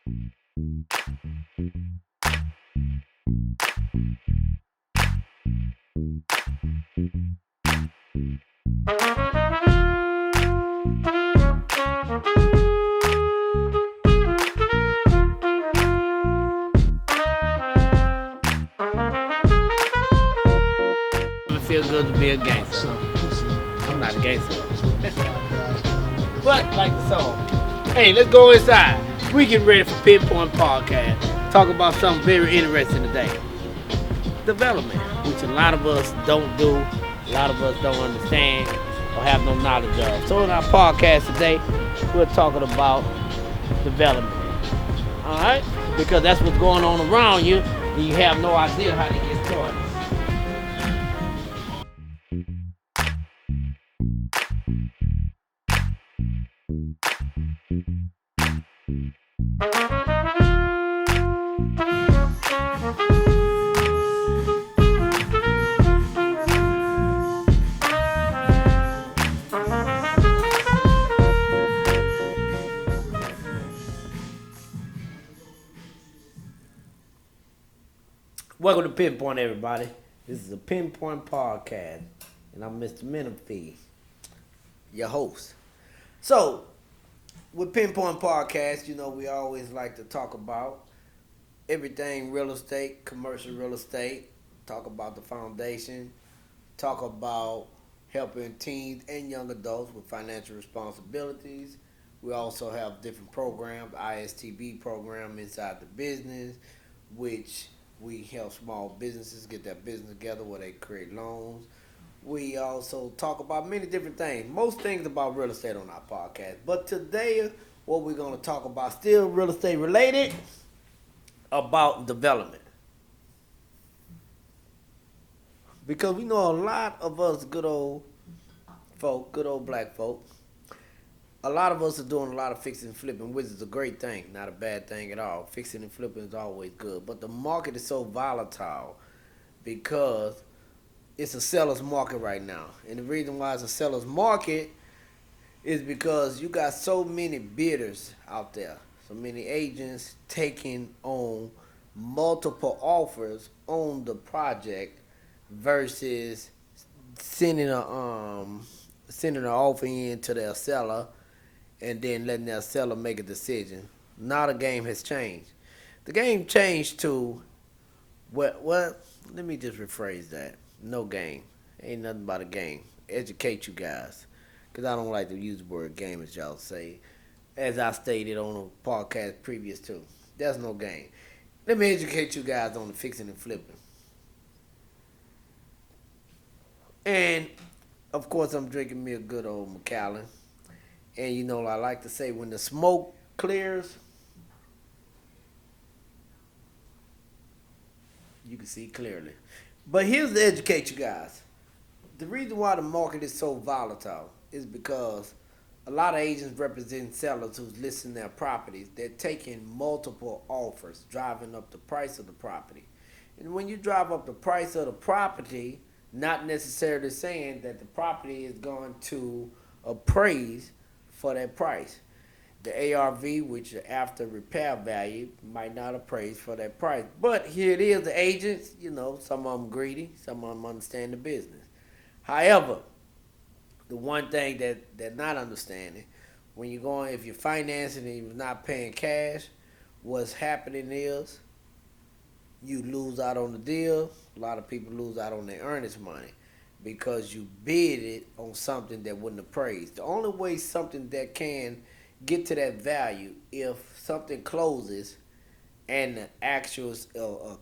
It feel good to be a gangster. I'm not a gangster. But like the song. Hey, let's go inside. We get ready for Pinpoint Podcast. Talk about something very interesting today. Development, which a lot of us don't do, a lot of us don't understand or have no knowledge of. So in our podcast today, we're talking about development. Alright? Because that's what's going on around you and you have no idea how to get started. Welcome to Pinpoint, everybody. This is a Pinpoint Podcast, and I'm Mr. Menifee, your host. So, with Pinpoint Podcast, we always like to talk about everything real estate, commercial real estate, talk about the foundation, talk about helping teens and young adults with financial responsibilities. We also have different programs, ISTB program inside the business, which we help small businesses get their business together where they create loans. We also talk about many different things, most things about real estate on our podcast. But today, what we're going to talk about, still real estate related, about development. Because we know a lot of us good old folk, good old black folk, a lot of us are doing a lot of fixing and flipping, which is a great thing, not a bad thing at all. Fixing and flipping is always good. But the market is so volatile because it's a seller's market right now. And the reason why it's a seller's market is because you got so many bidders out there, so many agents taking on multiple offers on the project versus sending an offer in to their seller and then letting their seller make a decision. Now the game has changed. The game changed to what? Let me just rephrase that. No game. Ain't nothing but a game. Educate you guys, because I don't like to use the word game as y'all say, as I stated on a podcast previous to. There's no game. Let me educate you guys on the fixing and flipping. And of course, I'm drinking me a good old Macallan. And I like to say when the smoke clears, you can see clearly. But here's to educate you guys. The reason why the market is so volatile is because a lot of agents represent sellers who's listing their properties. They're taking multiple offers, driving up the price of the property. And when you drive up the price of the property, not necessarily saying that the property is going to appraise for that price. The ARV, which is after repair value, might not appraise for that price. But here it is, the agents, some of them greedy, some of them understand the business. However, the one thing that they're not understanding, if you're financing and you're not paying cash, what's happening is you lose out on the deal. A lot of people lose out on their earnest money because you bid it on something that wouldn't appraise. The only way something that can get to that value, if something closes and the actual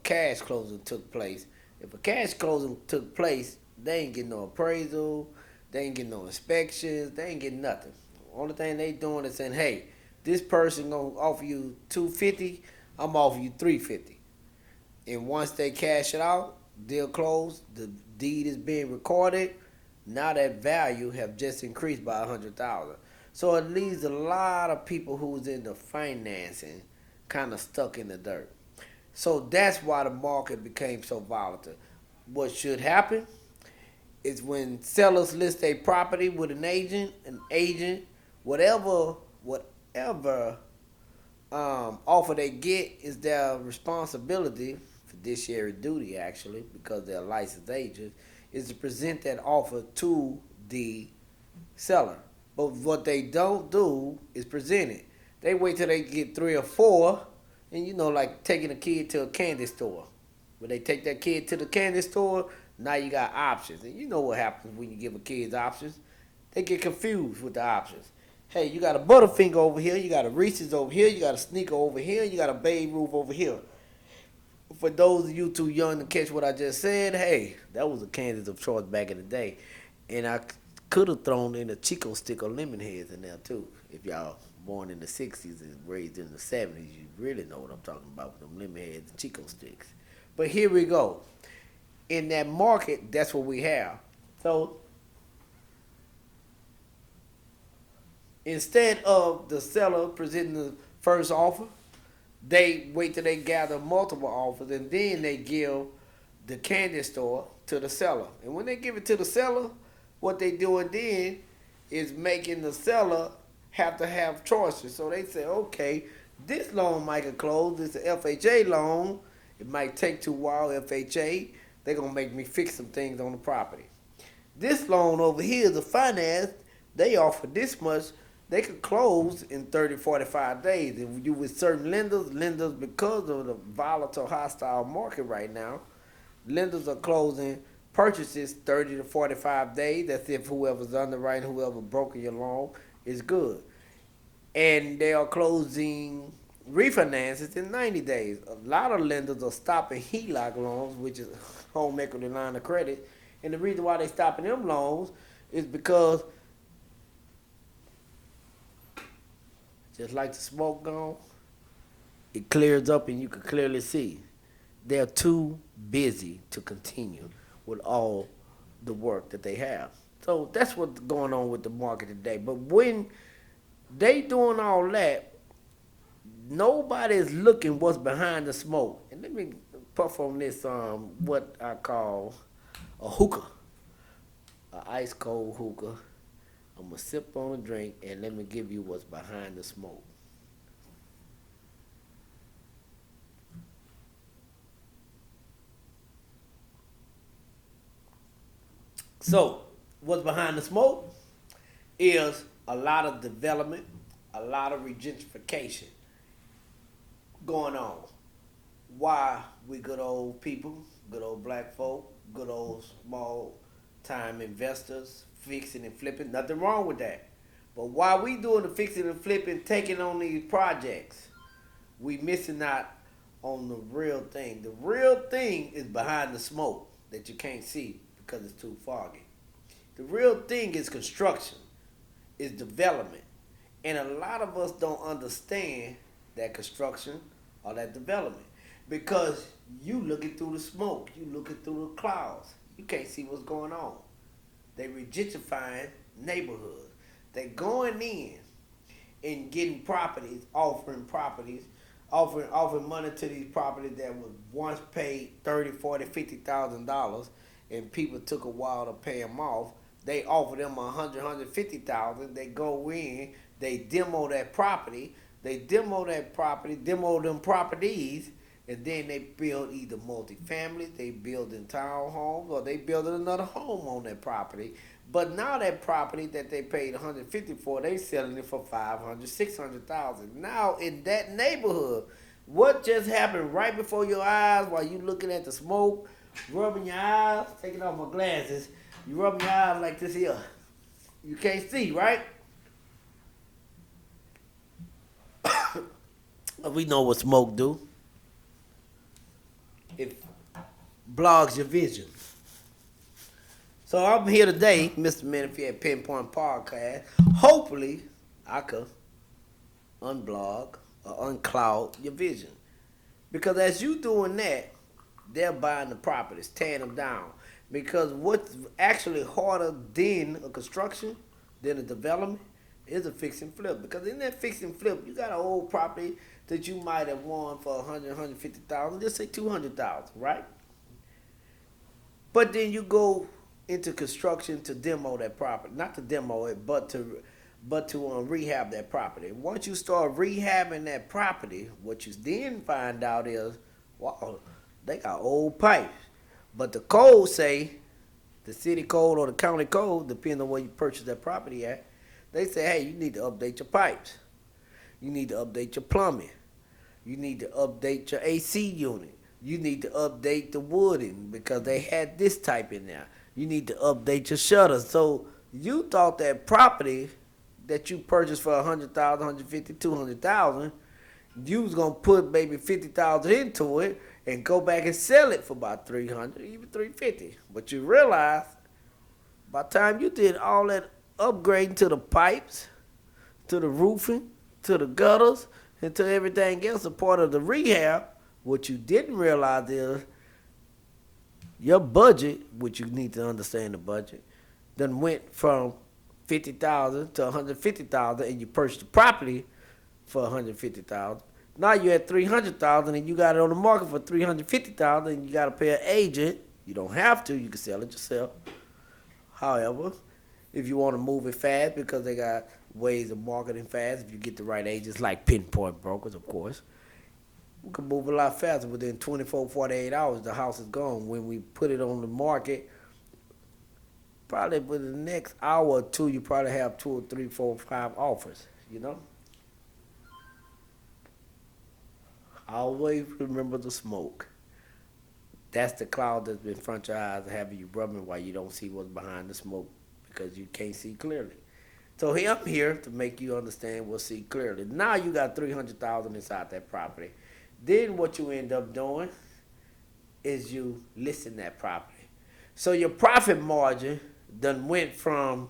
cash closing took place. If a cash closing took place, they ain't getting no appraisal, they ain't getting no inspections, they ain't getting nothing. Only thing they doing is saying, hey, this person gonna offer you $250, I'm offering you $350. And once they cash it out, deal closed, the deed is being recorded. Now that value have just increased by $100,000. So it leaves a lot of people who's in the financing kind of stuck in the dirt. So that's why the market became so volatile. What should happen is when sellers list a property with an agent, whatever offer they get is their responsibility, fiduciary duty actually, because they're licensed agents, is to present that offer to the seller. But what they don't do is present it. They wait till they get three or four, and like taking a kid to a candy store. When they take that kid to the candy store, now you got options. And you know what happens when you give a kid options. They get confused with the options. Hey, you got a Butterfinger over here, you got a Reese's over here, you got a Sneaker over here, you got a Babe Ruth over here. For those of you too young to catch what I just said, hey, that was a candy of choice back in the day. And I could have thrown in a Chico stick or lemon heads in there too. If y'all born in the 60s and raised in the 70s, you really know what I'm talking about with them lemon heads and Chico sticks. But here we go. In that market, that's what we have. So instead of the seller presenting the first offer, they wait till they gather multiple offers and then they give the candy store to the seller. And when they give it to the seller, what they doing then is making the seller have to have choices. So they say, okay, this loan might get closed. It's an FHA loan. It might take too while, FHA. They're going to make me fix some things on the property. This loan over here is a finance. They offer this much. They could close in 30, 45 days. If you with certain lenders, because of the volatile, hostile market right now, lenders are closing purchases 30 to 45 days. That's if whoever's underwriting, whoever broker your loan is good. And they are closing refinances in 90 days. A lot of lenders are stopping HELOC loans, which is home equity line of credit. And the reason why they're stopping them loans is because just like the smoke gone, it clears up and you can clearly see. They're too busy to continue with all the work that they have. So that's what's going on with the market today. But when they doing all that, nobody is looking what's behind the smoke. And let me puff on this what I call a hookah, an ice cold hookah. I'm gonna sip on a drink and let me give you what's behind the smoke. So, what's behind the smoke is a lot of development, a lot of regentrification going on. Why we good old people, good old black folk, good old small time investors, fixing and flipping, nothing wrong with that. But while we doing the fixing and flipping, taking on these projects, we missing out on the real thing. The real thing is behind the smoke that you can't see because it's too foggy. The real thing is construction, is development. And a lot of us don't understand that construction or that development because you looking through the smoke, you looking through the clouds. You can't see what's going on. They gentrifying neighborhoods. They going in and getting offering money to these properties that was once paid 30, 40, 50,000 dollars, and people took a while to pay them off. They offer them 100, 150,000. They go in, they demo that property, demo them properties, and then they build either multifamily, they build in townhomes, or they build another home on that property. But now that property that they paid 150 for, they selling it for 500, 600,000. Now in that neighborhood, what just happened right before your eyes while you looking at the smoke, rubbing your eyes, taking off my glasses, you rubbing your eyes like this here. You can't see, right? We know what smoke do. It blogs your vision. So I'm here today, Mr. Menifee at Pinpoint Podcast. Hopefully, I could unblog or uncloud your vision. Because as you doing that, they're buying the properties, tearing them down. Because what's actually harder than a construction, than a development, is a fix and flip. Because in that fix and flip, you got an old property that you might have won for 100, 150,000, just say 200,000, right? But then you go into construction to demo that property, not to demo it, but to but to rehab that property. Once you start rehabbing that property, what you then find out is, wow, they got old pipes. But the code say, the city code or the county code, depending on where you purchase that property at, they say, hey, you need to update your pipes. You need to update your plumbing. You need to update your AC unit. You need to update the wooding because they had this type in there. You need to update your shutters. So you thought that property that you purchased for 100,000, 150, 200,000, you was gonna put maybe 50,000 into it and go back and sell it for about 300, even 350. But you realize by the time you did all that upgrading to the pipes, to the roofing, to the gutters, and to everything else, a part of the rehab, what you didn't realize is your budget, which you need to understand the budget, then went from 50,000 to 150,000, and you purchased the property for 150,000. Now you're at 300,000, and you got it on the market for 350,000, and you got to pay an agent. You don't have to; you can sell it yourself. However, if you want to move it fast, because they got ways of marketing fast, if you get the right agents, like Pointe brokers, of course, we can move a lot faster. Within 24, 48 hours, the house is gone. When we put it on the market, probably within the next hour or two, you probably have 2 or 3, 4, 5 offers, you know? Always remember the smoke. That's the cloud that's in front of your eyes, having you rubbing while you don't see what's behind the smoke because you can't see clearly. So I'm here to make you understand we'll see clearly. Now you got 300,000 inside that property. Then what you end up doing is you listing that property. So your profit margin done went from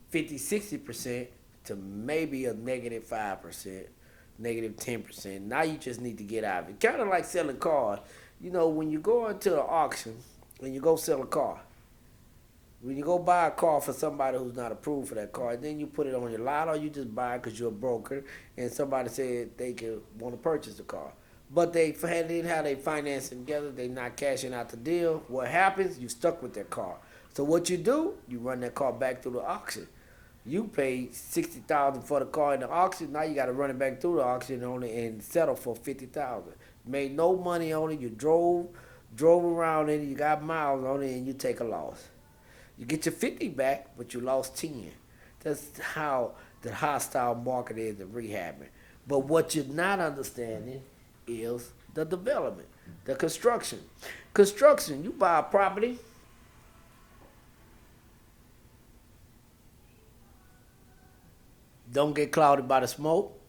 50, 60% to maybe a negative 5%, negative 10%. Now you just need to get out of it. Kind of like selling cars. You know, when you go into an auction and you go sell a car, when you go buy a car for somebody who's not approved for that car, then you put it on your lot, or you just buy it because you're a broker and somebody said they could want to purchase the car. But they didn't have their financing together, they not cashing out the deal. What happens? You stuck with that car. So what you do, you run that car back through the auction. You paid 60,000 for the car in the auction. Now you got to run it back through the auction and settle for 50,000. Made no money on it. You drove around in it. You got miles on it, and you take a loss. You get your 50 back, but you lost 10. That's how the hostile market is in rehabbing. But what you're not understanding is the development, the construction. Construction, you buy a property. Don't get clouded by the smoke.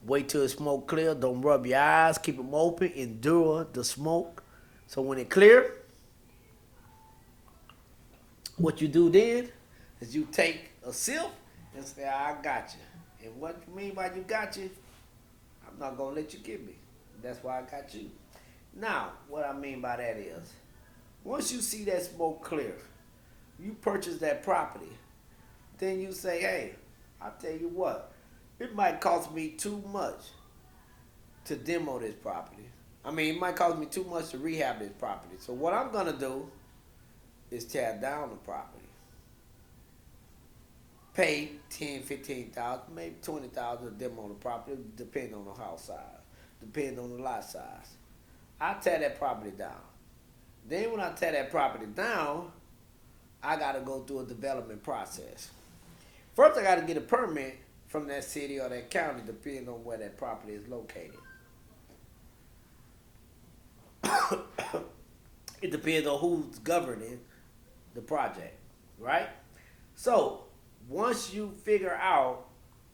Wait till the smoke clear. Don't rub your eyes. Keep them open. Endure the smoke. So when it clear, what you do then is you take a sip and say, I got you. And what you mean by you got you, I'm not going to let you get me. That's why I got you. Now, what I mean by that is, once you see that smoke clear, you purchase that property, then you say, hey, I'll tell you what, it might cost me too much to demo this property. I mean, it might cost me too much to rehab this property. So what I'm going to do is tear down the property. Pay 10, 15,000, maybe 20,000 to demo the property, depending on the house size, depending on the lot size. I tear that property down. Then when I tear that property down, I got to go through a development process. First, I got to get a permit from that city or that county, depending on where that property is located. It depends on who's governing the project, right? So, once you figure out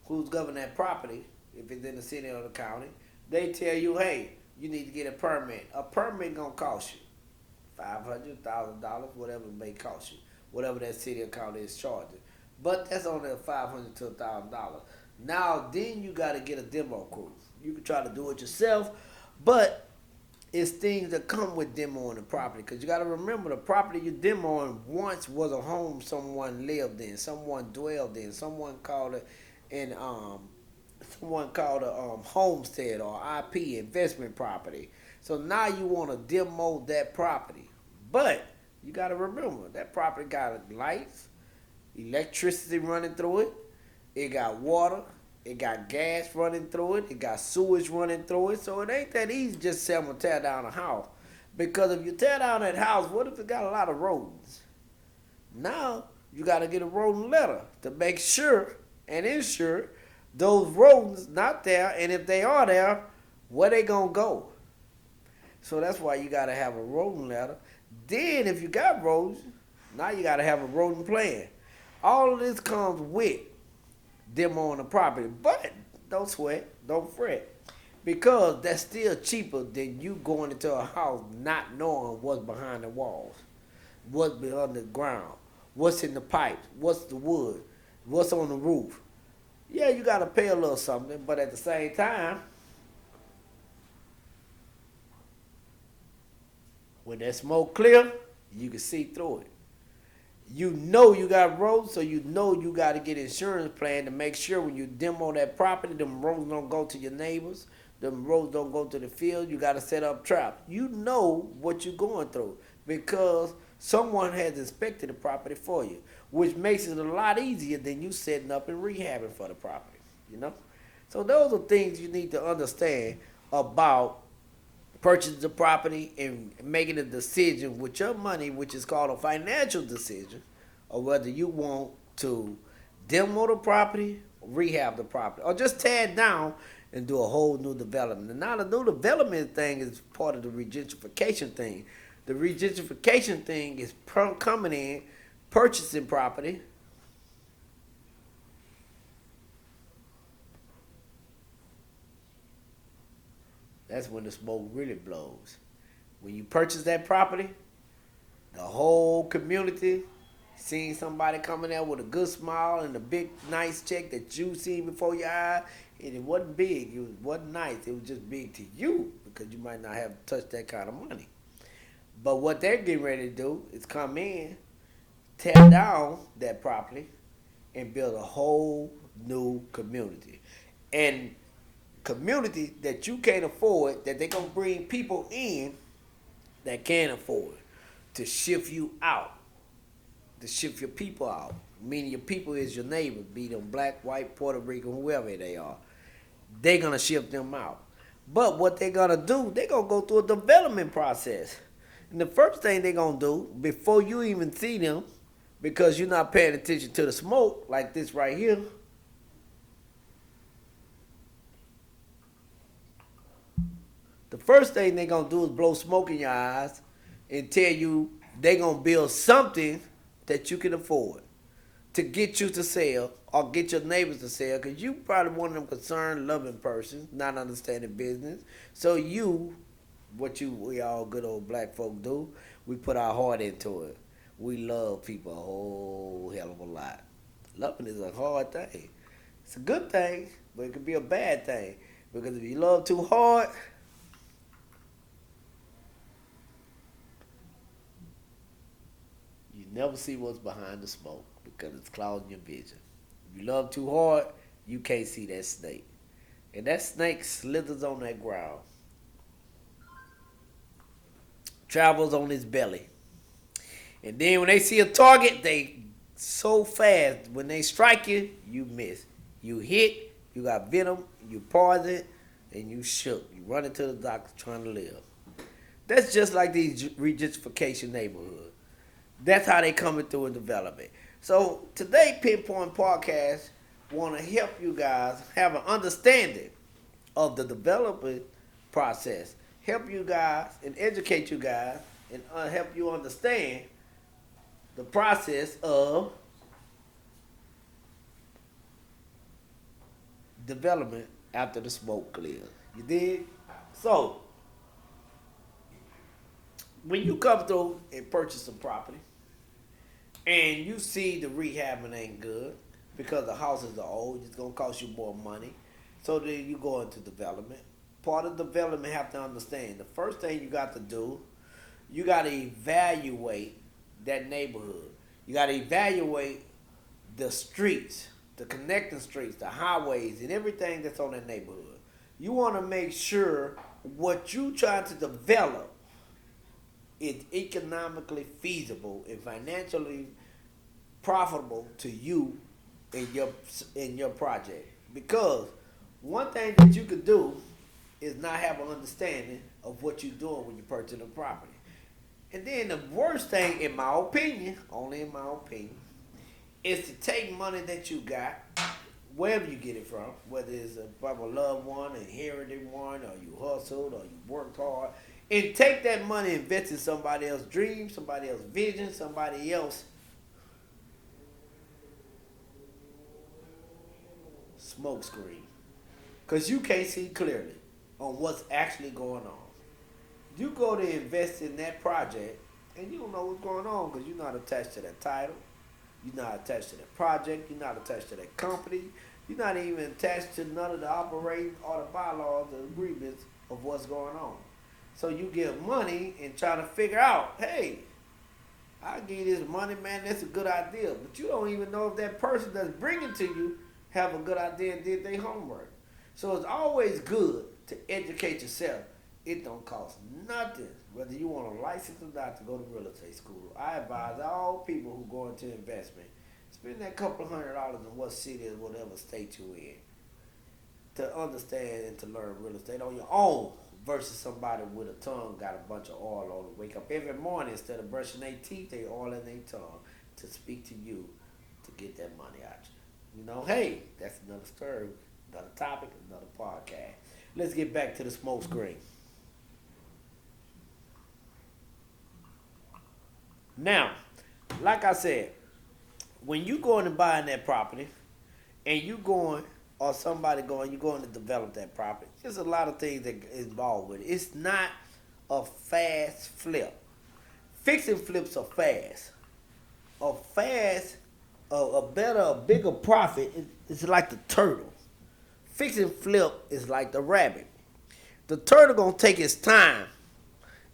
who's governing that property, if it's in the city or the county, they tell you, hey, you need to get a permit. A permit gonna cost you $500, $1,000, whatever it may cost you, whatever that city or county is charging. But that's only $500 to $1,000. Now, then you got to get a demo crew. You can try to do it yourself, but it's things that come with demoing the property. Because you got to remember, the property you're demoing once was a home someone lived in, someone dwelled in, someone called it a homestead or IP, investment property. So now you want to demo that property. But you got to remember, that property got lights, electricity running through it. It got water. It got gas running through it. It got sewage running through it. So it ain't that easy just say I'm gonna tear down a house. Because if you tear down that house, what if it got a lot of rodents? Now you got to get a rodent letter to make sure and ensure those rodents not there, and if they are there, where they gonna go? So that's why you got to have a rodent letter. Then if you got rodents, now you got to have a rodent plan. All of this comes with them on the property, but don't sweat, don't fret, because that's still cheaper than you going into a house not knowing what's behind the walls, what's behind the ground, what's in the pipes, what's the wood, what's on the roof. Yeah, you got to pay a little something, but at the same time, when that smoke clear, you can see through it. You know you got roads, so you know you got to get insurance plan to make sure when you demo that property, them roads don't go to your neighbors, them roads don't go to the field. You got to set up traps. You know what you're going through because someone has inspected the property for you, which makes it a lot easier than you setting up and rehabbing for the property, you know? So those are things you need to understand about purchasing the property and making a decision with your money, which is called a financial decision, or whether you want to demo the property, rehab the property, or just tear it down and do a whole new development. And now the new development thing is part of the regentrification thing. The regentrification thing is coming in, purchasing property, that's when the smoke really blows. When you purchase that property, the whole community seeing somebody coming there with a good smile and a big nice check that you seen before your eyes, and it wasn't big, wasn't nice, it was just big to you because you might not have touched that kind of money. But what they're getting ready to do is come in, tear down that property, and build a whole new community. And community that you can't afford, that they're gonna bring people in that can afford to shift you out, to shift your people out. Meaning your people is your neighbors, be them black, white, Puerto Rican, whoever they are. They're gonna shift them out. But what they're gonna do, they're gonna go through a development process. And the first thing they're gonna do, before you even see them, because you're not paying attention to the smoke, like this right here, the first thing they're gonna do is blow smoke in your eyes and tell you they're gonna build something that you can afford to get you to sell or get your neighbors to sell, because you probably one of them concerned, loving persons, not understanding business. So we all good old black folk do, we put our heart into it. We love people a whole hell of a lot. Loving is a hard thing. It's a good thing, but it can be a bad thing. Because if you love too hard, you never see what's behind the smoke because it's clouding your vision. If you love too hard, you can't see that snake. And that snake slithers on that ground, travels on his belly. And then when they see a target, they so fast. When they strike you, you miss. You hit, you got venom, you poison, and you shook. You run into the doctor trying to live. That's just like these regentrification neighborhoods. That's how they coming through in development. So today, Pinpoint Podcast want to help you guys have an understanding of the development process. Help you guys and educate you guys and help you understand the process of development after the smoke clears. You dig? So, when you come through and purchase some property and you see the rehabbing ain't good because the houses are old, it's going to cost you more money. So then you go into development. Part of development have to understand. The first thing you got to do, you got to evaluate that neighborhood. You got to evaluate the streets, the connecting streets, the highways, and everything that's on that neighborhood. You want to make sure what you trying to develop is economically feasible and financially profitable to you in your project. Because one thing that you could do is not have an understanding of what you're doing when you purchase a property. And then the worst thing, in my opinion, only in my opinion, is to take money that you got, wherever you get it from, whether it's from a loved one, an inherited one, or you hustled, or you worked hard, and take that money and invest in somebody else's dream, somebody else's vision, somebody else's smoke screen. Because you can't see clearly on what's actually going on. You go to invest in that project, and you don't know what's going on because you're not attached to that title. You're not attached to that project. You're not attached to that company. You're not even attached to none of the operating or the bylaws or agreements of what's going on. So you give money and try to figure out, hey, I'll give you this money, man, that's a good idea. But you don't even know if that person that's bringing to you have a good idea and did their homework. So it's always good to educate yourself. It don't cost nothing, whether you want a license or not, to go to real estate school. I advise all people who go into investment, spend that couple of $100 in what city or whatever state you're in to understand and to learn real estate on your own versus somebody with a tongue got a bunch of oil on it. Wake up every morning, instead of brushing their teeth, they oil in their tongue to speak to you to get that money out you. You know, hey, that's another story, another topic, another podcast. Let's get back to the smoke screen. Now, like I said, when you going to buying that property and you going, or somebody going, you're going to develop that property, there's a lot of things that involved with it. It's not a fast flip. Fix and flips are fast. A bigger profit is like the turtle. Fix and flip is like the rabbit. The turtle gonna take its time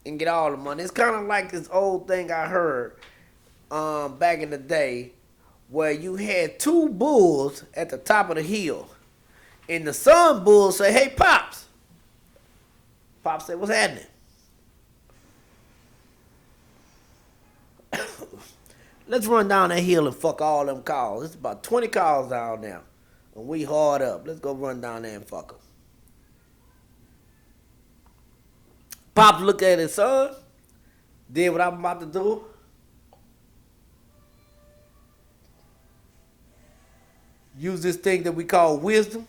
and get all the money. It's kind of like this old thing I heard back in the day where you had two bulls at the top of the hill. And the son bull say, hey, Pops. Pops said, what's happening? Let's run down that hill and fuck all them cows. It's about 20 cows down there. And we hard up. Let's go run down there and fuck them. Pops looked at his son, did what I'm about to do. Use this thing that we call wisdom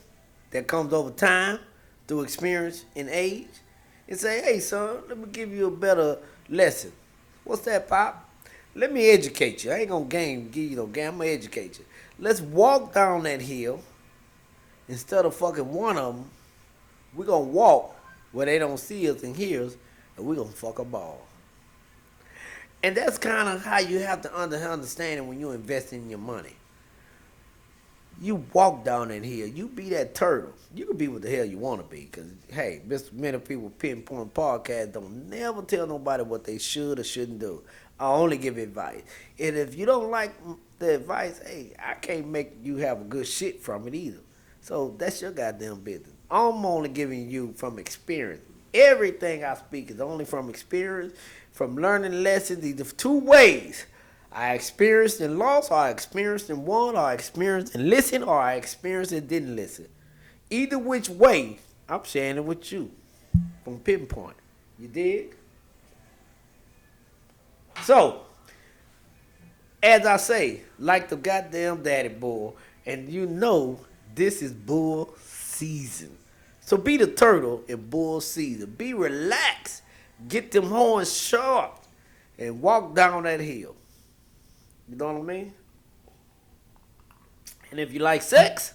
that comes over time through experience and age. And say, hey, son, let me give you a better lesson. What's that, Pop? Let me educate you. I ain't gonna give you no game. I'm gonna educate you. Let's walk down that hill. Instead of fucking one of them, we're gonna walk where they don't see us and hear us, and we're gonna fuck a ball. And that's kind of how you have to understand it when you invest in your money. You walk down that hill. You be that turtle. You can be what the hell you want to be. Because, hey, many people Pinpoint Podcast don't never tell nobody what they should or shouldn't do. I only give advice. And if you don't like the advice, hey, I can't make you have a good shit from it either. So that's your goddamn business. I'm only giving you from experience. Everything I speak is only from experience, from learning lessons, either two ways. I experienced and lost, or I experienced and won, or I experienced and listened, or I experienced and didn't listen. Either which way, I'm sharing it with you from Pinpoint. You dig? So, as I say, like the goddamn daddy bull, and you know this is bull season. So be the turtle in bull season. Be relaxed. Get them horns sharp and walk down that hill. You know what I mean? And if you like sex,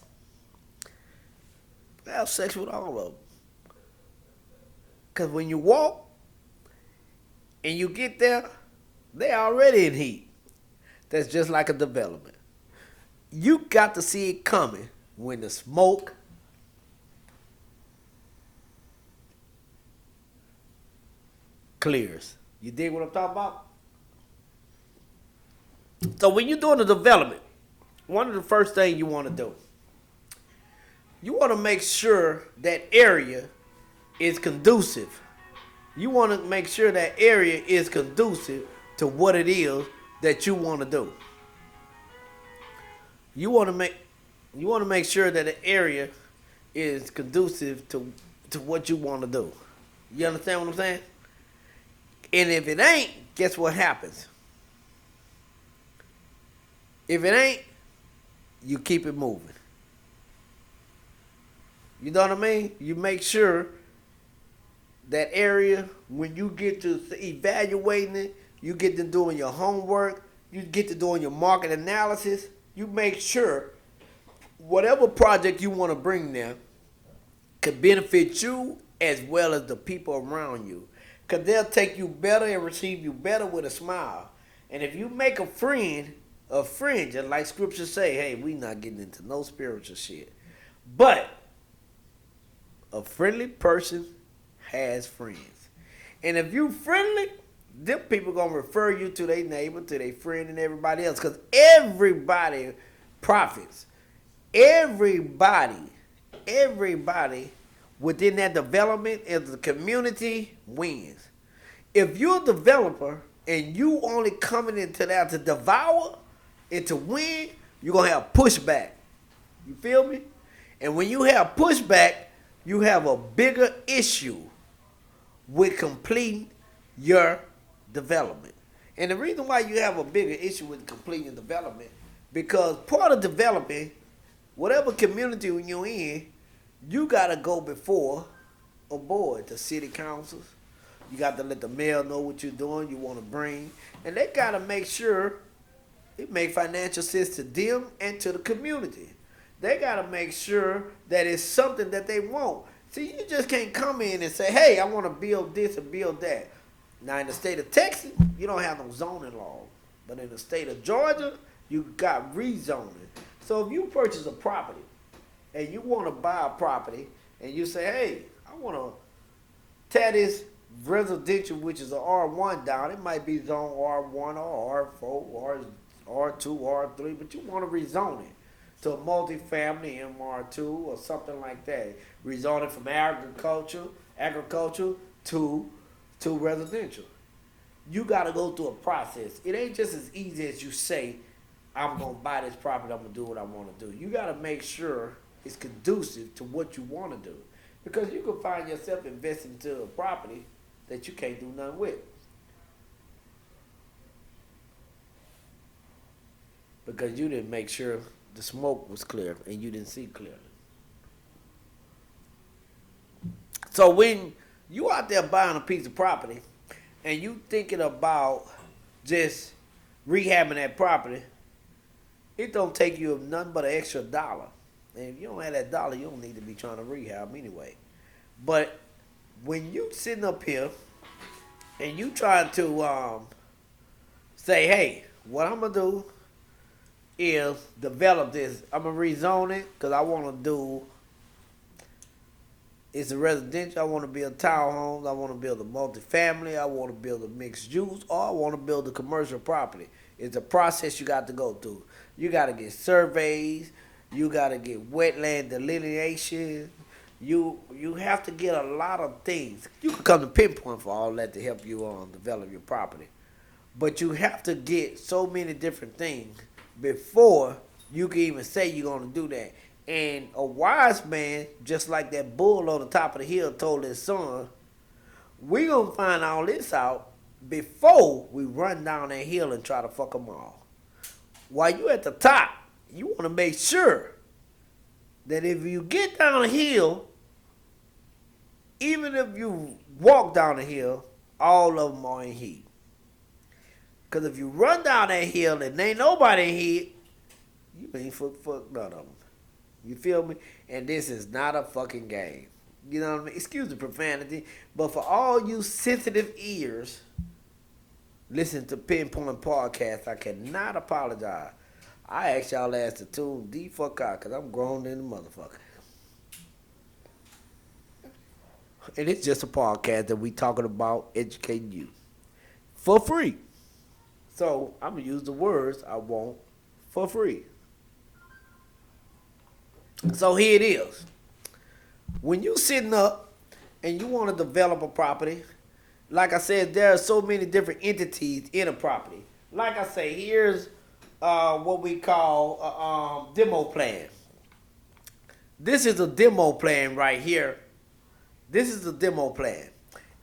have sex with all of them. Because when you walk and you get there, they're already in heat. That's just like a development. You got to see it coming when the smoke clears. You dig what I'm talking about? So when you're doing a development, one of the first things you want to do, you want to make sure that area is conducive. You want to make sure that area is conducive to what it is that you want to do. You want to make sure that the area is conducive to what you want to do. You understand what I'm saying? And if it ain't, guess what happens? If it ain't, you keep it moving. You know what I mean? You make sure that area, when you get to evaluating it, you get to doing your homework, you get to doing your market analysis, you make sure whatever project you want to bring there could benefit you as well as the people around you. Because they'll take you better and receive you better with a smile. And if you make a friend, just like scriptures say, hey, we not getting into no spiritual shit. But a friendly person has friends. And if you friendly, them people going to refer you to their neighbor, to their friend, and everybody else. Because everybody profits. Everybody within that development of the community wins. If you're a developer and you only coming into that to devour and to win, you're going to have pushback. You feel me? And when you have pushback, you have a bigger issue with completing your development. And the reason why you have a bigger issue with completing your development, because part of developing, whatever community you're in, you got to go before a board, the city councils. You got to let the mayor know what you're doing, you want to bring. And they got to make sure it make financial sense to them and to the community. They got to make sure that it's something that they want. See, you just can't come in and say, hey, I want to build this and build that. Now, in the state of Texas, you don't have no zoning law. But in the state of Georgia, you got rezoning. So if you purchase a property and you want to buy a property and you say, hey, I want to tear this residential, which is an R1 down. It might be zone R1 or R4 or R2, R3, but you want to rezone it to a multifamily MR2 or something like that. Rezone it from agriculture to residential. You got to go through a process. It ain't just as easy as you say, I'm going to buy this property, I'm going to do what I want to do. You got to make sure it's conducive to what you want to do. Because you can find yourself investing into a property that you can't do nothing with. Because you didn't make sure the smoke was clear and you didn't see clearly. So when you out there buying a piece of property and you thinking about just rehabbing that property, it don't take you nothing but an extra dollar. And if you don't have that dollar, you don't need to be trying to rehab anyway. But when you sitting up here and you trying to say, hey, what I'm going to do is develop this. I'm going to rezone it because I want to do, it's a residential. I want to build townhomes. I want to build a multifamily. I want to build a mixed use, or I want to build a commercial property. It's a process you got to go through. You got to get surveys. You got to get wetland delineation. You have to get a lot of things. You can come to Pinpoint for all that to help you develop your property. But you have to get so many different things before you can even say you're going to do that. And a wise man, just like that bull on the top of the hill told his son, we going to find all this out before we run down that hill and try to fuck them all. While you at the top, you want to make sure that if you get down the hill, even if you walk down the hill, all of them are in heat. Because if you run down that hill and ain't nobody in heat, you ain't fuck none of them. You feel me? And this is not a fucking game. You know what I mean? Excuse the profanity, but for all you sensitive ears, listen to Pinpoint Podcast. I cannot apologize. I ask y'all ass to tune the fuck out because I'm grown in the motherfucker. And it's just a podcast that we talking about educating you for free. So I'm going to use the words I want for free. So here it is. When you sitting up and you want to develop a property, like I said, there are so many different entities in a property. Like I say, here's what we call a demo plan. This is a demo plan right here. This is a demo plan.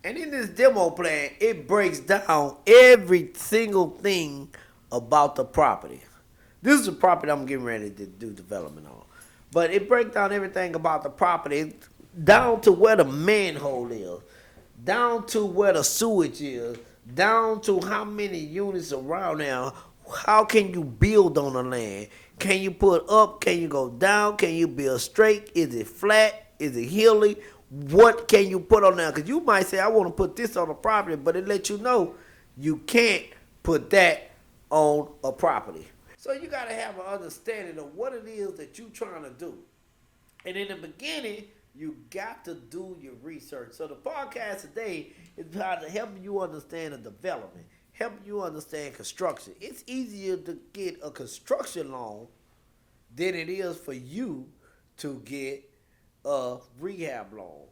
And in this demo plan, it breaks down every single thing about the property. This is the property I'm getting ready to do development on. But it breaks down everything about the property, down to where the manhole is, down to where the sewage is, down to how many units around there. How can you build on the land? Can you put up? Can you go down? Can you build straight? Is it flat? Is it hilly? What can you put on there? Because you might say, I want to put this on a property, but it lets you know you can't put that on a property. So you got to have an understanding of what it is that you're trying to do. And in the beginning, you got to do your research. So the podcast today is about to help you understand the development, help you understand construction. It's easier to get a construction loan than it is for you to get a rehab loan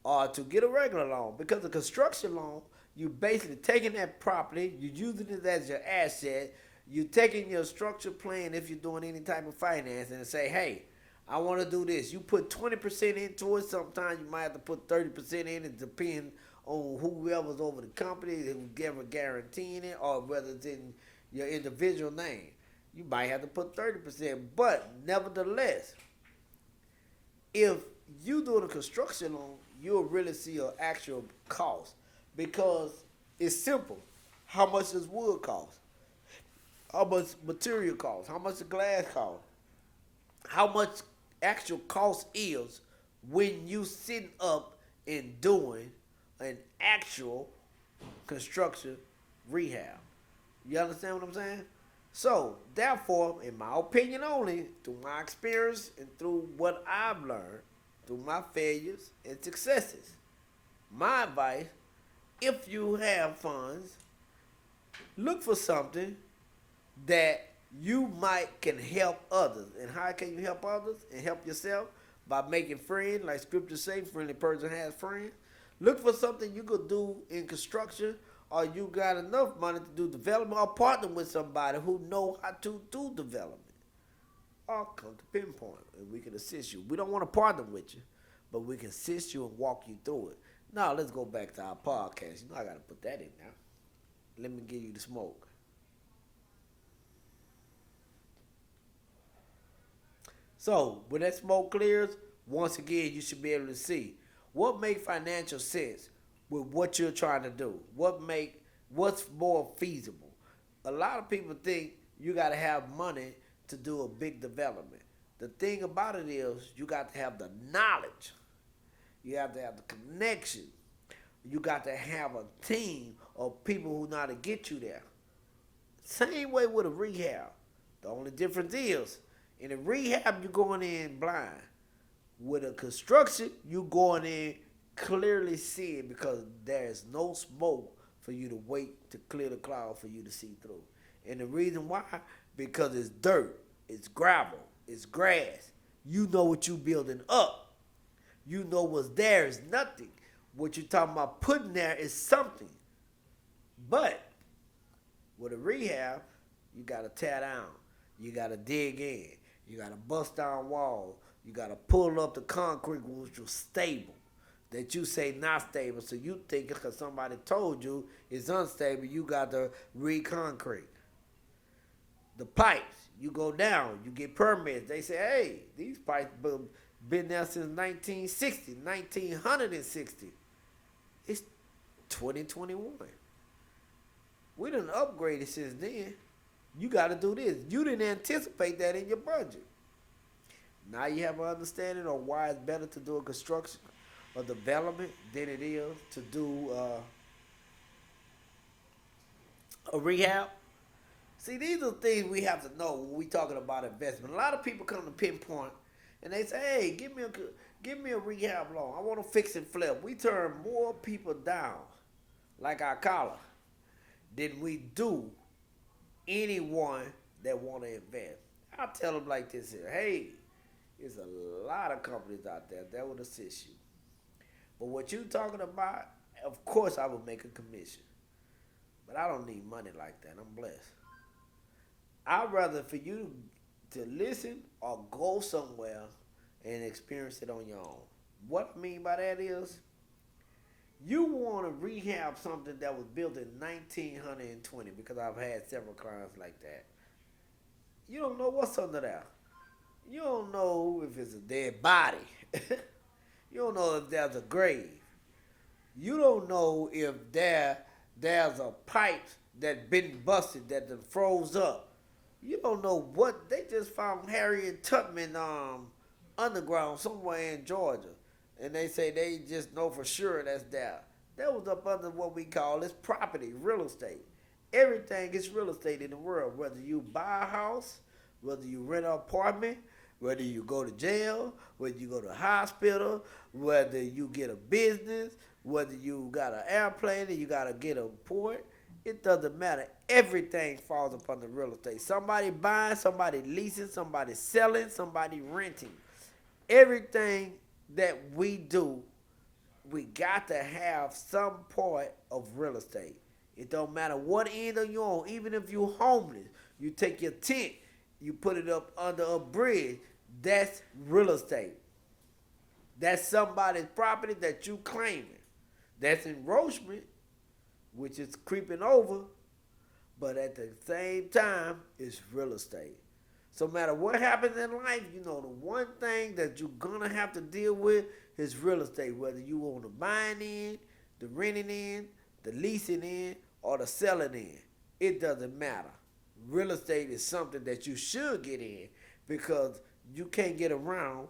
or to get a regular loan. Because a construction loan, you basically taking that property, you're using it as your asset, you're taking your structure plan if you're doing any type of financing and say, hey, I want to do this. You put 20% into it. Sometimes you might have to put 30% in. It depends on whoever's over the company, whoever guaranteeing it, or whether it's in your individual name. You might have to put 30%. But nevertheless, if you do the construction loan, you'll really see an actual cost because it's simple. How much does wood cost? How much material costs? How much the glass cost? How much actual cost is when you sitting up and doing an actual construction rehab. You understand what I'm saying? So, therefore, in my opinion only, through my experience and through what I've learned, through my failures and successes, my advice, if you have funds, look for something that you might can help others. And how can you help others and help yourself? By making friends, like scripture say, friendly person has friends. Look for something you could do in construction, or you got enough money to do development, or partner with somebody who know how to do development. Or come to Pinpoint and we can assist you. We don't want to partner with you, but we can assist you and walk you through it. Now let's go back to our podcast. You know I gotta put that in now. Let me give you the smoke. So when that smoke clears, once again, you should be able to see what makes financial sense with what you're trying to do. What's more feasible. A lot of people think you got to have money to do a big development. The thing about it is you got to have the knowledge. You have to have the connection. You got to have a team of people who know how to get you there. Same way with a rehab. The only difference is in a rehab, you're going in blind. With a construction, you're going in clearly seeing because there's no smoke for you to wait to clear the cloud for you to see through. And the reason why, because it's dirt, it's gravel, it's grass. You know what you're building up. You know what's there is nothing. What you're talking about putting there is something. But with a rehab, you got to tear down. You got to dig in. You got to bust down walls. You got to pull up the concrete which was stable. That you say not stable. So you think because somebody told you it's unstable, you got to re-concrete. The pipes, you go down. You get permits. They say, hey, these pipes been there since 1960. It's 2021. We done upgraded since then. You got to do this. You didn't anticipate that in your budget. Now you have an understanding of why it's better to do a construction or development than it is to do a rehab. See, these are things we have to know when we talking about investment. A lot of people come to Pinpoint and they say, hey, give me a rehab loan. I want to fix and flip. We turn more people down, like our collar, than we do anyone that want to invest. I'll tell them like this here. Hey, there's a lot of companies out there that would assist you. But what you talking about, of course I would make a commission. But I don't need money like that. I'm blessed. I'd rather for you to listen or go somewhere and experience it on your own. What I mean by that is you want to rehab something that was built in 1920 because I've had several clients like that. You don't know what's under there. You don't know if it's a dead body. You don't know if there's a grave. You don't know if there's a pipe that been busted that done froze up. You don't know what they just found Harriet Tubman underground somewhere in Georgia, and they say they just know for sure that's there. That was up under what we call this property, real estate. Everything is real estate in the world. Whether you buy a house, whether you rent an apartment, whether you go to jail, whether you go to the hospital, whether you get a business, whether you got an airplane and you got to get a port, it doesn't matter. Everything falls upon the real estate. Somebody buying, somebody leasing, somebody selling, somebody renting. Everything that we do, we got to have some part of real estate. It don't matter what end of you on. Even if you're homeless, you take your tent, you put it up under a bridge. That's real estate. That's somebody's property that you claiming. That's encroachment, which is creeping over, but at the same time, it's real estate. So no matter what happens in life, you know the one thing that you're gonna have to deal with is real estate. Whether you on the buying end, the renting end, the leasing end, or the selling end, it doesn't matter. Real estate is something that you should get in because you can't get around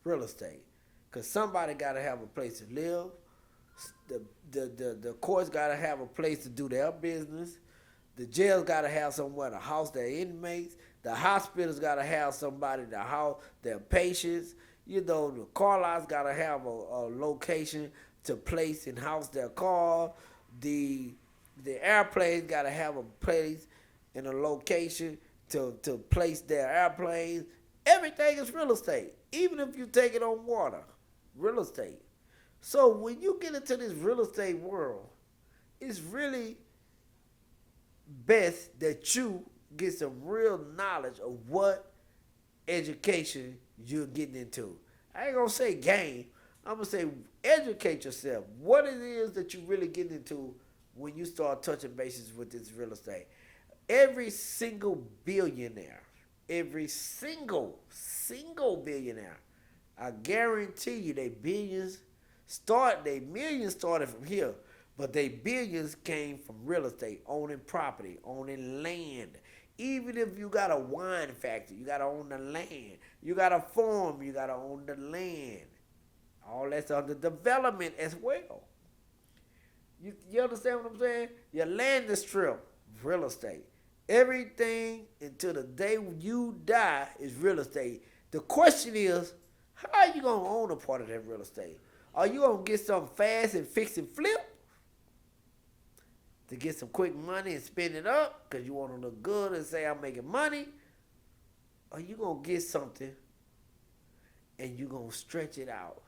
real estate. Cause somebody gotta have a place to live. The courts gotta have a place to do their business. The jails gotta have somewhere to house their inmates. The hospitals gotta have somebody to house their patients. You know, the car lots gotta have a location to place and house their car. The the airplanes gotta have a place and a location to place their airplanes. Everything is real estate. Even if you take it on water, real estate. So when you get into this real estate world, it's really best that you get some real knowledge of what education you're getting into. I ain't gonna say game. I'm gonna say educate yourself. What it is that you really get into when you start touching bases with this real estate. Every single billionaire, every single billionaire, I guarantee you they millions started from here, but they billions came from real estate, owning property, owning land. Even if you got a wine factory, you gotta own the land. You got a farm, you gotta own the land. All that's under development as well. You understand what I'm saying? Your land is strip, real estate. Everything until the day you die is real estate. The question is, how are you gonna own a part of that real estate? Are you gonna get something fast and fix and flip to get some quick money and spend it up because you want to look good and say I'm making money? Or you gonna get something and you gonna stretch it out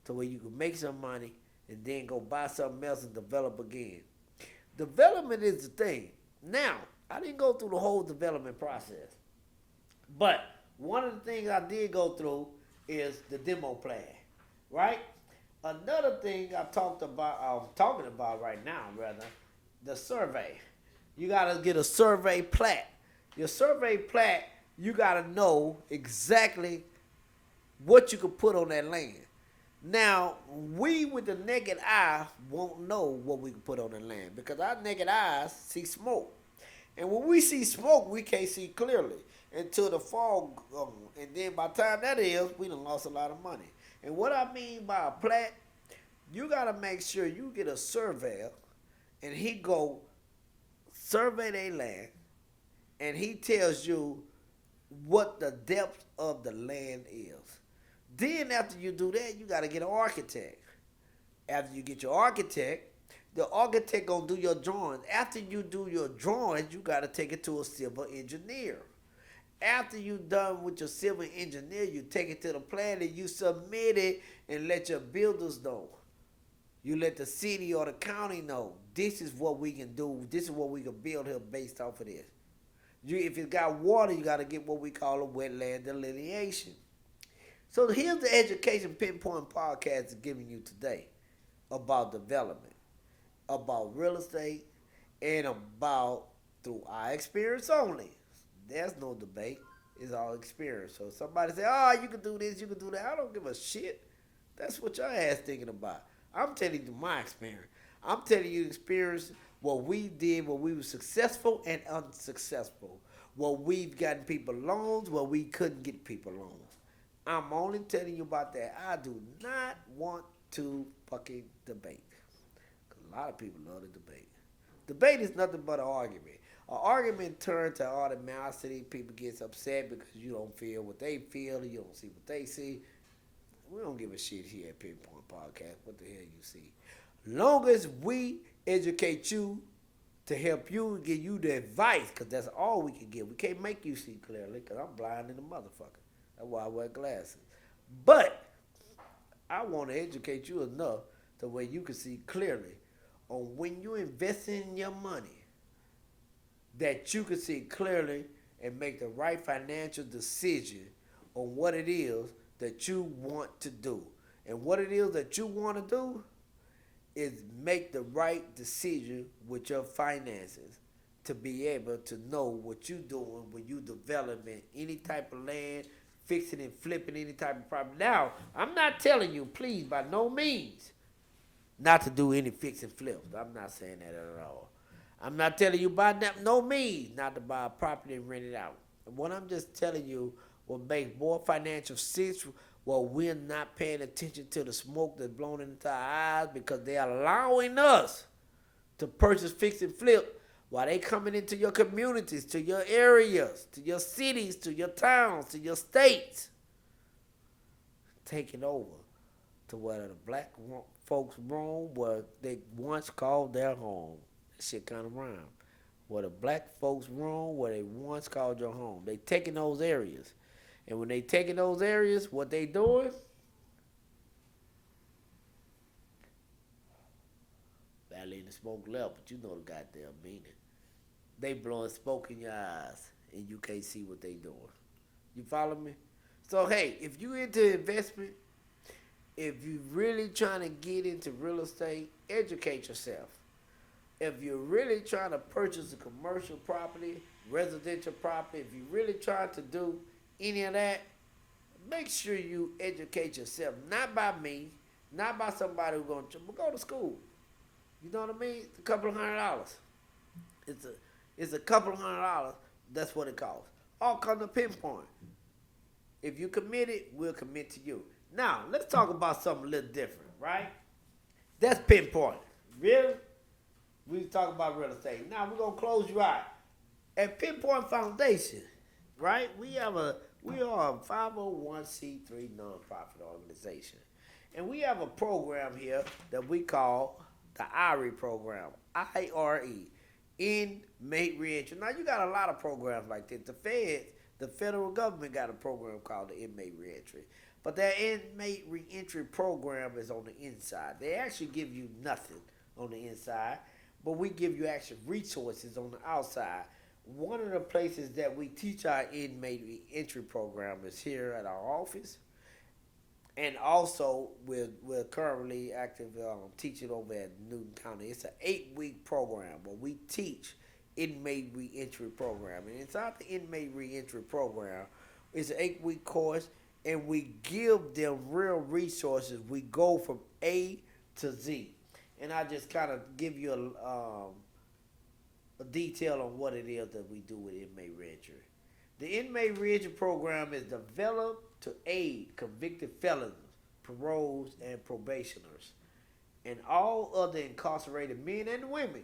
to where you can make some money and then go buy something else and develop again. Development is the thing. Now, I didn't go through the whole development process, but one of the things I did go through is the demo plan, right? Another thing I'm talking about right now, rather, the survey. You gotta get a survey plat. Your survey plat, you gotta know exactly what you can put on that land. Now, we with the naked eye won't know what we can put on the land because our naked eyes see smoke. And when we see smoke, we can't see clearly until the fog. And then by the time that is, we done lost a lot of money. And what I mean by a plat, you got to make sure you get a surveyor and he go survey their land and he tells you what the depth of the land is. Then after you do that, you got to get an architect. After you get your architect, the architect gonna do your drawings. After you do your drawings, you got to take it to a civil engineer. After you done with your civil engineer, you take it to the plan and you submit it and let your builders know. You let the city or the county know this is what we can do. This is what we can build here based off of this. If it's got water, you got to get what we call a wetland delineation. So here's the education pinpoint podcast is giving you today about development, about real estate, and about through our experience only. There's no debate. It's all experience. So somebody say, "Oh, you can do this, you can do that." I don't give a shit. That's what your ass thinking about. I'm telling you my experience. I'm telling you experience what we did, what we were successful and unsuccessful. What we've gotten people loans, what we couldn't get people loans. I'm only telling you about that. I do not want to fucking debate. 'Cause a lot of people love to debate. Debate is nothing but an argument. An argument turns to automaticity. People get upset because you don't feel what they feel, you don't see what they see. We don't give a shit here at Pinpoint Podcast. What the hell you see? Long as we educate you to help you and give you the advice, because that's all we can give. We can't make you see clearly, because I'm blind in the motherfucker. That's why I wear glasses. But I want to educate you enough to where you can see clearly on when you invest in your money, that you can see clearly and make the right financial decision on what it is that you want to do. And what it is that you want to do is make the right decision with your finances to be able to know what you're doing when you developing any type of land, fixing and flipping any type of property. Now, I'm not telling you, please, by no means, not to do any fix and flips. I'm not saying that at all. I'm not telling you by no means not to buy a property and rent it out. What I'm just telling you will make more financial sense while we're not paying attention to the smoke that's blown into our eyes because they're allowing us to purchase, fix, and flip while they coming into your communities, to your areas, to your cities, to your towns, to your states, taking over to where the black folks roam, where they once called their home. That shit kind of rhyme. Where the black folks roam, where they once called your home. They taking those areas. And when they taking those areas, what they doing? Valley in the smoke left, but you know the goddamn meaning. They blowing smoke in your eyes, and you can't see what they doing. You follow me? So, hey, if you into investment, if you really trying to get into real estate, educate yourself. If you're really trying to purchase a commercial property, residential property, if you're really trying to do any of that, make sure you educate yourself. Not by me, not by somebody who's going to go to school. You know what I mean? It's a couple of $100. It's a couple of $100. That's what it costs. All come to Pinpoint. If you committed, we'll commit to you. Now, let's talk about something a little different, right? That's Pinpoint. Really? We talk about real estate. Now, we're going to close you out. At Pinpoint Foundation, right, we are a 501c3 nonprofit organization. And we have a program here that we call the IRE program, I-R-E, Inmate Reentry. Now, you got a lot of programs like this. The federal government got a program called the Inmate Reentry. But that Inmate Reentry program is on the inside. They actually give you nothing on the inside, but we give you actual resources on the outside. One of the places that we teach our inmate reentry program is here at our office. And also, we're currently active teaching over at Newton County. It's an 8-week program where we teach inmate reentry program. And inside the inmate reentry program, it's an 8-week course, and we give them real resources. We go from A to Z. And I just kind of give you a detail on what it is that we do with inmate reentry. The inmate reentry program is developed to aid convicted felons, paroles, and probationers, and all other incarcerated men and women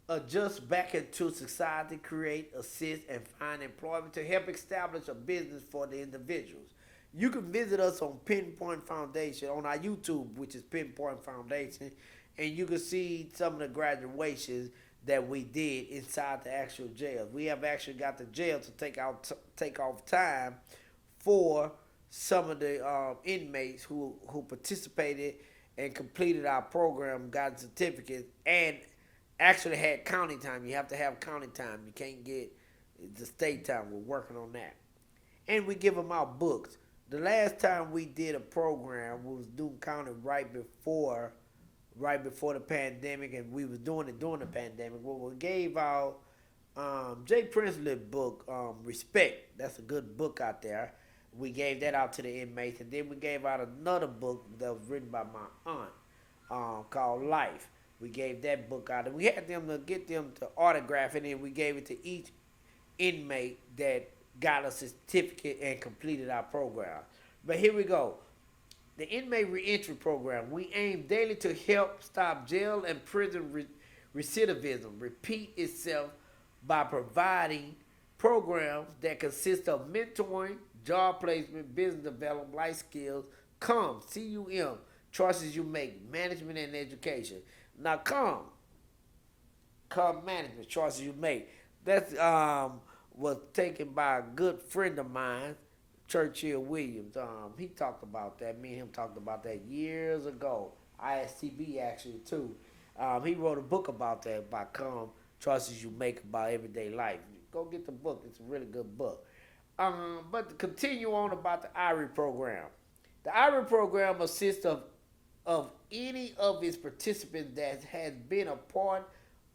adjust back into society, create, assist, and find employment to help establish a business for the individuals. You can visit us on Pinpoint Foundation, on our YouTube, which is Pinpoint Foundation, and you can see some of the graduations that we did inside the actual jails. We have actually got the jail to take off time for some of the inmates who participated and completed our program, got certificates, and actually had county time. You have to have county time. You can't get The state time, we're working on that. And we give them out books. The last time we did a program, we was doing county right before the pandemic, and we was doing it during the pandemic. Well, we gave out Jay Prinsley book, Respect. That's a good book out there. We gave that out to the inmates, and then we gave out another book that was written by my aunt, called Life. We gave that book out, and we had them to get them to autograph it, and we gave it to each inmate that got a certificate and completed our program. But here we go. The inmate reentry program. We aim daily to help stop jail and prison recidivism repeat itself by providing programs that consist of mentoring, job placement, business development, life skills, CUM, choices you make, management and education. Now, management, choices you make. That's was taken by a good friend of mine, Churchill Williams. He talked about that. Me and him talked about that years ago. ISTB actually too. He wrote a book about that, by choices you make about everyday life. Go get the book. It's a really good book. But to continue on about the IRE program. The IRE program assists of any of its participants that has been a part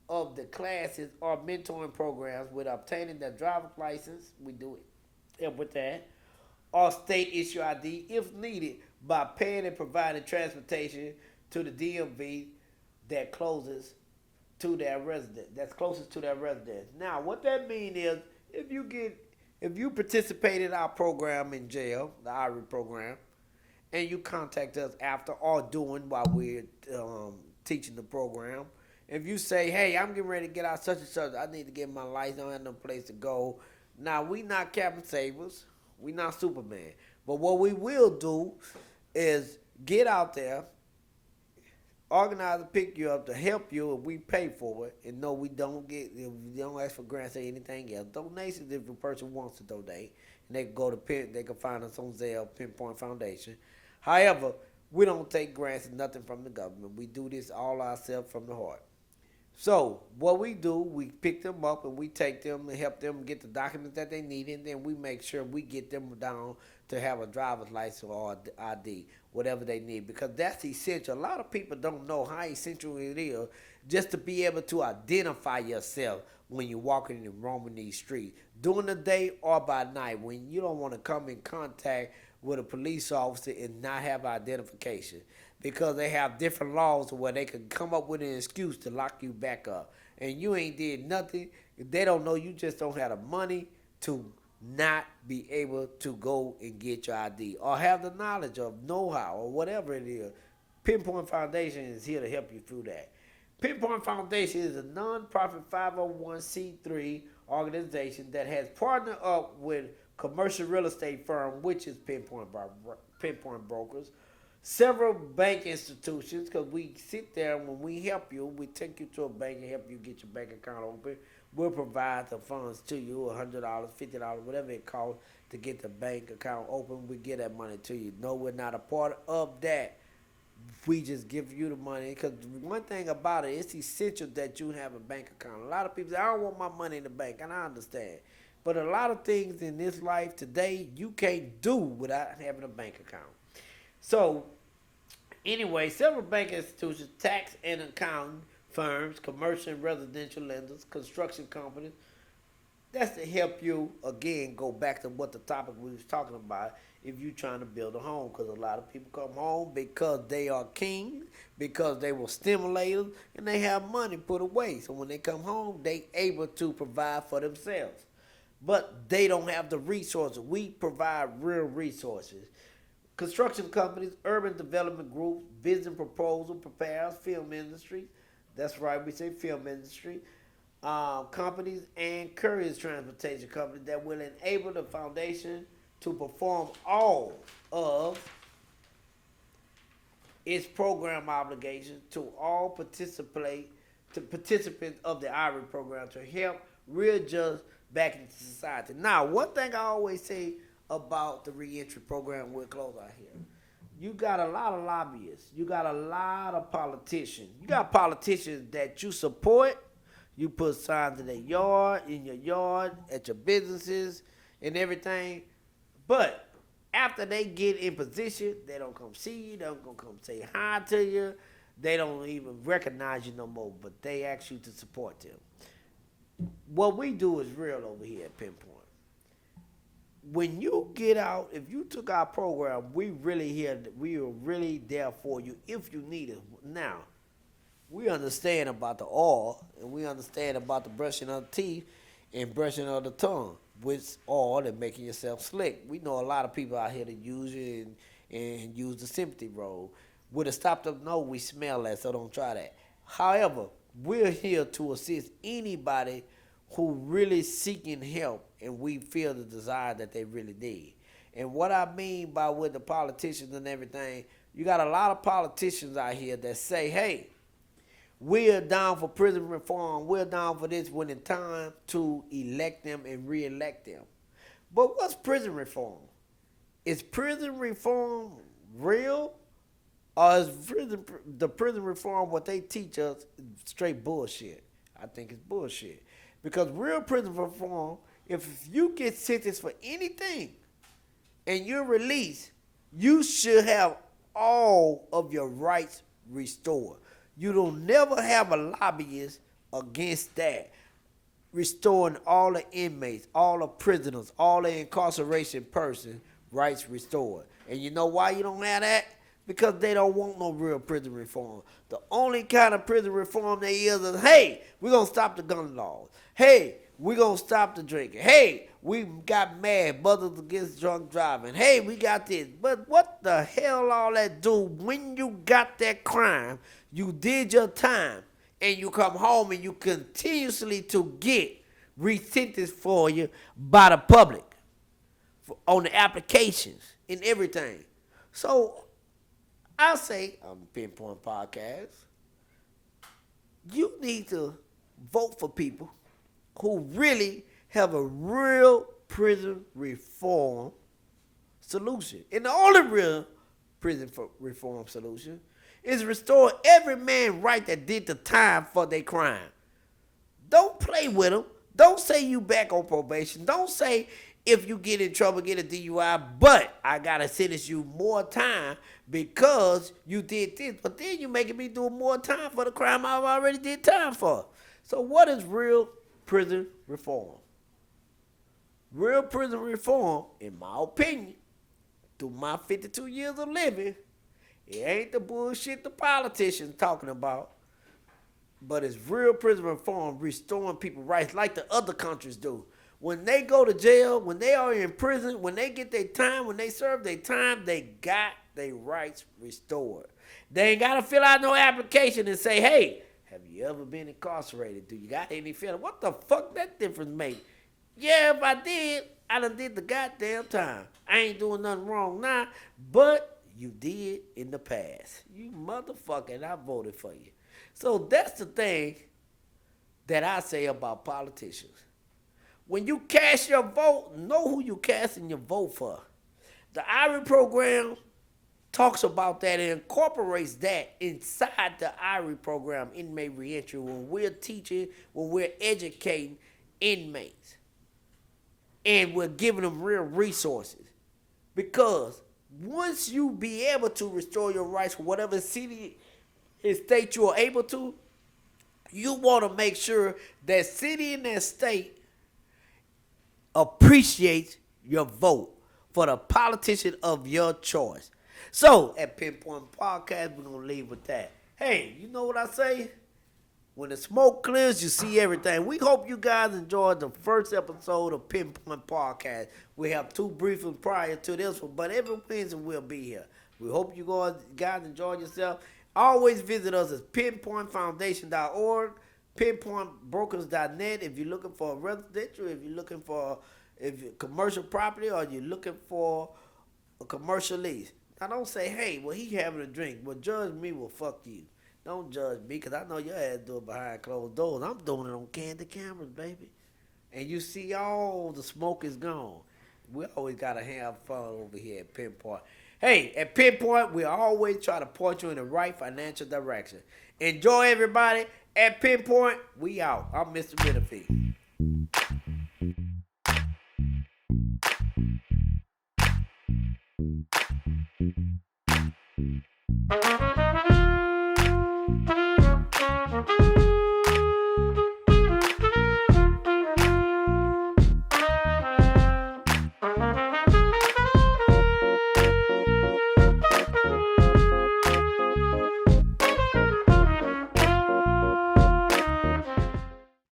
of the classes or mentoring programs with obtaining their driver's license. We do it. Help with that. Or state issue ID if needed by paying and providing transportation to the DMV that closes to their residence. That's closest to their residence. Now, what that means is if you participate in our program in jail, the IRE program, and you contact us after or doing while we're teaching the program. If you say, hey, I'm getting ready to get out such and such, I need to get my license, I don't have no place to go. Now, we not Captain Savers. We not Superman. But what we will do is get out there, organize to pick you up to help you, and we pay for it. And no, we don't ask for grants or anything else. Donations if the person wants to donate, and they can go to they can find us on Zelle, Pinpoint Foundation. However, we don't take grants and nothing from the government. We do this all ourselves from the heart. So what we do, we pick them up and we take them and help them get the documents that they need, and then we make sure we get them down to have a driver's license or ID, whatever they need, because that's essential. A lot of people don't know how essential it is just to be able to identify yourself when you're walking and roaming these streets, during the day or by night, when you don't want to come in contact with a police officer and not have identification, because they have different laws where they can come up with an excuse to lock you back up, and you ain't did nothing. They don't know you just don't have the money to not be able to go and get your ID or have the knowledge of know-how or whatever it is. Pinpoint Foundation is here to help you through that. Pinpoint Foundation is a non-profit 501c3 organization that has partnered up with commercial real estate firm, which is Pinpoint Brokers, several bank institutions, because we sit there and when we help you, we take you to a bank and help you get your bank account open. We'll provide the funds to you, $100, $50, whatever it costs to get the bank account open. We get that money to you. No, we're not a part of that. We just give you the money, because one thing about it, it's essential that you have a bank account. A lot of people say, I don't want my money in the bank, and I understand. But a lot of things in this life today, you can't do without having a bank account. So, anyway, several bank institutions, tax and accounting firms, commercial and residential lenders, construction companies, that's to help you, again, go back to what the topic we was talking about, if you're trying to build a home, because a lot of people come home because they are kings, because they were stimulators, and they have money put away. So when they come home, they able to provide for themselves. But they don't have the resources. We provide real resources. Construction companies, urban development groups, business proposal preparers, film industry. That's right, we say film industry. Companies and courier transportation companies that will enable the foundation to perform all of its program obligations to all participants of the IRE program to help readjust back into society. Now, one thing I always say about the reentry program, we'll close out here. You got a lot of lobbyists. You got a lot of politicians. You got politicians that you support. You put signs in their yard, in your yard, at your businesses, and everything. But after they get in position, they don't come see you. They don't come say hi to you. They don't even recognize you no more. But they ask you to support them. What we do is real over here at Pinpoint. When you get out, if you took our program, we really here. We are really there for you if you need it. Now, we understand about the oil and we understand about the brushing of the teeth and brushing of the tongue with oil and making yourself slick. We know a lot of people out here that use it and use the sympathy roll. With a stop up no, we smell that, so don't try that. However, we're here to assist anybody who really seeking help and we feel the desire that they really need. And what I mean by with the politicians and everything, you got a lot of politicians out here that say, hey, we're down for prison reform. We're down for this when it's time to elect them and re-elect them. But what's prison reform? Is prison reform real? Or is the prison reform what they teach us straight bullshit? I think it's bullshit. Because real prison reform, if you get sentenced for anything and you're released, you should have all of your rights restored. You don't never have a lobbyist against that. Restoring all the inmates, all the prisoners, all the incarceration person rights restored. And you know why you don't have that? Because they don't want no real prison reform. The only kind of prison reform they is, hey, we're going to stop the gun laws. Hey, we're going to stop the drinking. Hey, we got mad, mothers against drunk driving. Hey, we got this. But what the hell all that do when you got that crime, you did your time, and you come home and you continuously to get resentenced for you by the public on the applications and everything. So I say on the Pinpoint Podcast, you need to vote for people who really have a real prison reform solution. And the only real prison reform solution is restore every man right that did the time for their crime. Don't play with them. Don't say you back on probation. Don't say if you get in trouble, get a DUI, but I got to sentence you more time because you did this. But then you're making me do more time for the crime I've already did time for. So what is real prison reform? Real prison reform, in my opinion, through my 52 years of living, it ain't the bullshit the politicians talking about, but it's real prison reform, restoring people's rights like the other countries do. When they go to jail, when they are in prison, when they get their time, when they serve their time, they got their rights restored. They ain't got to fill out no application and say, hey, have you ever been incarcerated? Do you got any feeling? What the fuck that difference make? Yeah, if I did, I done did the goddamn time. I ain't doing nothing wrong now, but you did in the past. You motherfucker, and I voted for you. So that's the thing that I say about politicians. When you cast your vote, know who you casting your vote for. The IRE program talks about that and incorporates that inside the IRE program, inmate reentry, when we're teaching, when we're educating inmates. And we're giving them real resources. Because once you be able to restore your rights for whatever city and state you are able to, you want to make sure that city and that state appreciates your vote for the politician of your choice. So, at Pinpoint Podcast, we're going to leave with that. Hey, you know what I say? When the smoke clears, you see everything. We hope you guys enjoyed the first episode of Pinpoint Podcast. We have 2 briefings prior to this one, but every Wednesday we'll be here. We hope you guys enjoyed yourself. Always visit us at pinpointfoundation.org, pinpointbrokers.net if you're looking for a residential, if you're looking for commercial property, or you're looking for a commercial lease. Now don't say, hey, well, he having a drink. Well, judge me, well, fuck you. Don't judge me, because I know your ass do it behind closed doors. I'm doing it on candid cameras, baby. And you see all the smoke is gone. We always got to have fun over here at Pinpoint. Hey, at Pinpoint, we always try to point you in the right financial direction. Enjoy, everybody, At Pinpoint, we out. I'm Mr. Menifee.